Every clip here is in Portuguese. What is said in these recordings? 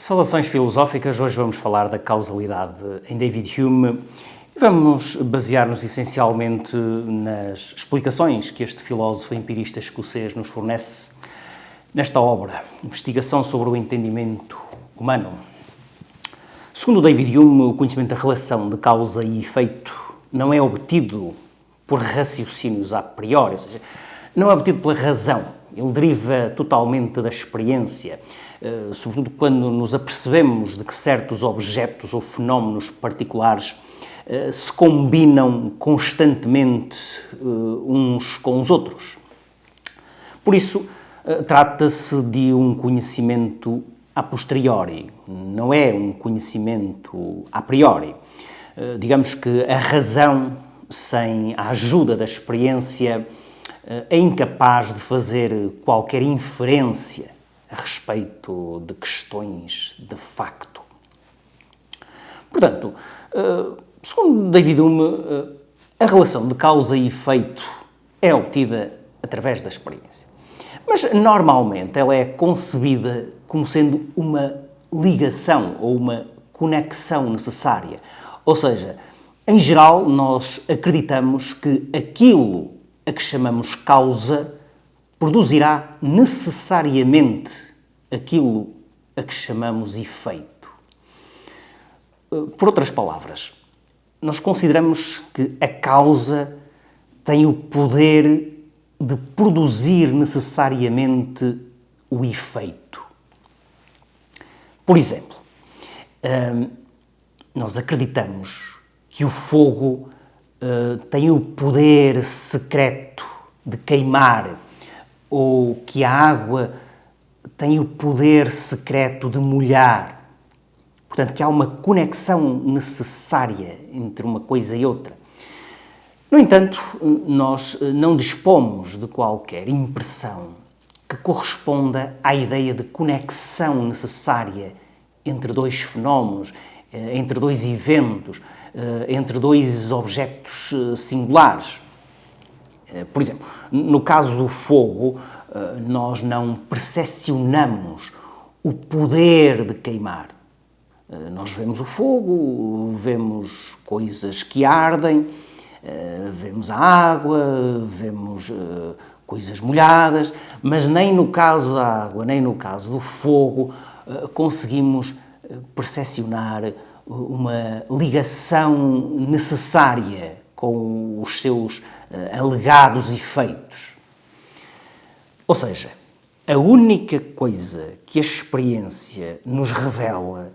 Saudações filosóficas, hoje vamos falar da causalidade em David Hume e vamos basear-nos essencialmente nas explicações que este filósofo empirista escocês nos fornece nesta obra, Investigação sobre o Entendimento Humano. Segundo David Hume, o conhecimento da relação de causa e efeito não é obtido por raciocínios a priori, ou seja, não é obtido pela razão, ele deriva totalmente da experiência, sobretudo quando nos apercebemos de que certos objetos ou fenómenos particulares se combinam constantemente uns com os outros. Por isso, trata-se de um conhecimento a posteriori, não é um conhecimento a priori. Digamos que a razão, sem a ajuda da experiência, é incapaz de fazer qualquer inferência a respeito de questões de facto. Portanto, segundo David Hume, a relação de causa e efeito é obtida através da experiência. Mas, normalmente, ela é concebida como sendo uma ligação ou uma conexão necessária. Ou seja, em geral, nós acreditamos que aquilo a que chamamos causa produzirá necessariamente aquilo a que chamamos efeito. Por outras palavras, nós consideramos que a causa tem o poder de produzir necessariamente o efeito. Por exemplo, nós acreditamos que o fogo tem o poder secreto de queimar, ou que a água tem o poder secreto de molhar. Portanto, que há uma conexão necessária entre uma coisa e outra. No entanto, nós não dispomos de qualquer impressão que corresponda à ideia de conexão necessária entre dois fenómenos, entre dois eventos, entre dois objetos singulares. Por exemplo, no caso do fogo, nós não percepcionamos o poder de queimar. Nós vemos o fogo, vemos coisas que ardem, vemos a água, vemos coisas molhadas, mas nem no caso da água, nem no caso do fogo, conseguimos percepcionar uma ligação necessária com os seus alegados efeitos. Ou seja, a única coisa que a experiência nos revela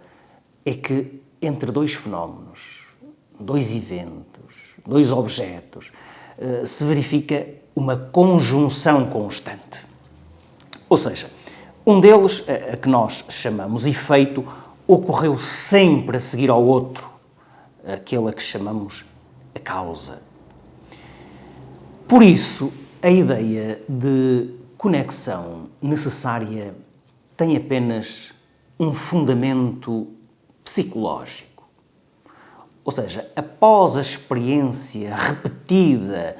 é que entre dois fenómenos, dois eventos, dois objetos, se verifica uma conjunção constante. Ou seja, um deles, a que nós chamamos efeito, ocorreu sempre a seguir ao outro, aquele a que chamamos a causa. Por isso, a ideia de conexão necessária tem apenas um fundamento psicológico. Ou seja, após a experiência repetida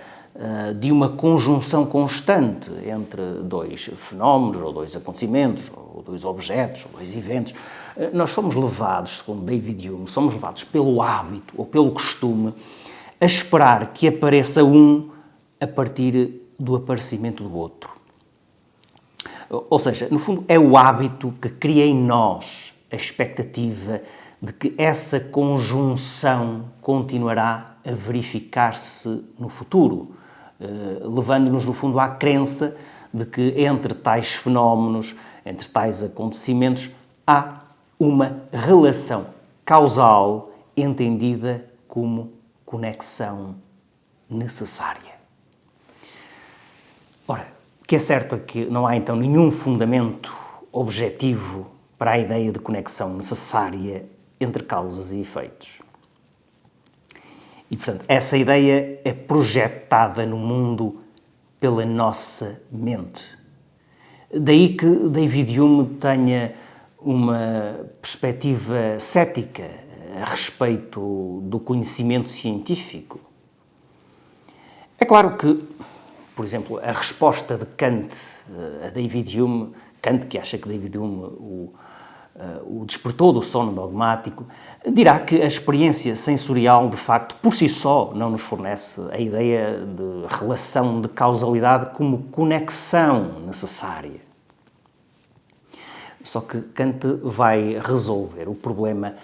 de uma conjunção constante entre dois fenómenos, ou dois acontecimentos, ou dois objetos, ou dois eventos, nós somos levados, segundo David Hume, somos levados pelo hábito ou pelo costume a esperar que apareça um a partir do aparecimento do outro. Ou seja, no fundo, é o hábito que cria em nós a expectativa de que essa conjunção continuará a verificar-se no futuro, levando-nos, no fundo, à crença de que entre tais fenómenos, entre tais acontecimentos, há uma relação causal entendida como conexão necessária. Ora, o que é certo é que não há então nenhum fundamento objetivo para a ideia de conexão necessária entre causas e efeitos. E, portanto, essa ideia é projetada no mundo pela nossa mente. Daí que David Hume tenha uma perspectiva cética a respeito do conhecimento científico. É claro que, por exemplo, a resposta de Kant a David Hume, Kant que acha que David Hume o Despertou do Sono Dogmático, dirá que a experiência sensorial, de facto, por si só, não nos fornece a ideia de relação de causalidade como conexão necessária. Só que Kant vai resolver o problema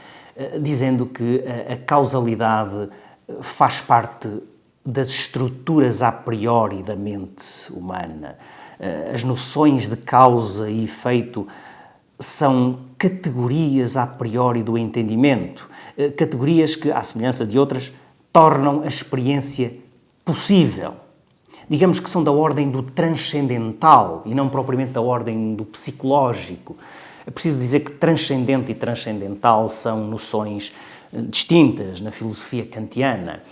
dizendo que a causalidade faz parte das estruturas a priori da mente humana. As noções de causa e efeito são categorias a priori do entendimento, categorias que, à semelhança de outras, tornam a experiência possível. Digamos que são da ordem do transcendental e não propriamente da ordem do psicológico. É preciso dizer que transcendente e transcendental são noções distintas na filosofia kantiana.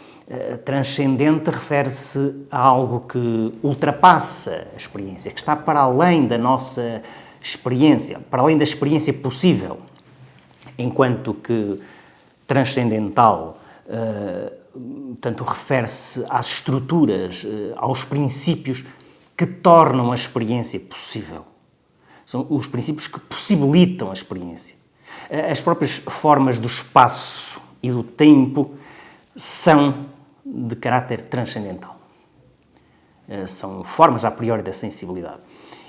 Transcendente refere-se a algo que ultrapassa a experiência, que está para além da nossa experiência, para além da experiência possível, enquanto que transcendental, portanto, refere-se às estruturas, aos princípios que tornam a experiência possível. São os princípios que possibilitam a experiência. As próprias formas do espaço e do tempo são de caráter transcendental. São formas a priori da sensibilidade.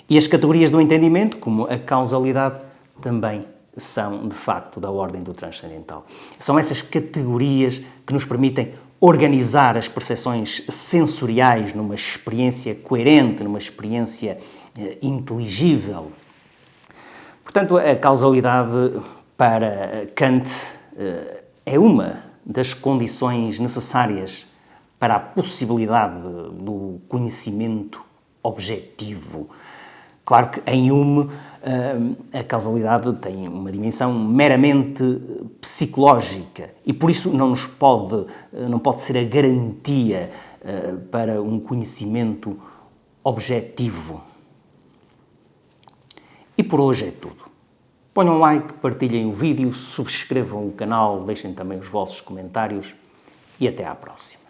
E as categorias do entendimento, como a causalidade, também são, de facto, da ordem do transcendental. São essas categorias que nos permitem organizar as percepções sensoriais numa experiência coerente, numa experiência inteligível. Portanto, a causalidade para Kant é uma das condições necessárias para a possibilidade do conhecimento objetivo. Claro que em Hume a causalidade tem uma dimensão meramente psicológica e por isso não pode ser a garantia para um conhecimento objetivo. E por hoje é tudo. Ponham um like, partilhem o vídeo, subscrevam o canal, deixem também os vossos comentários e até à próxima.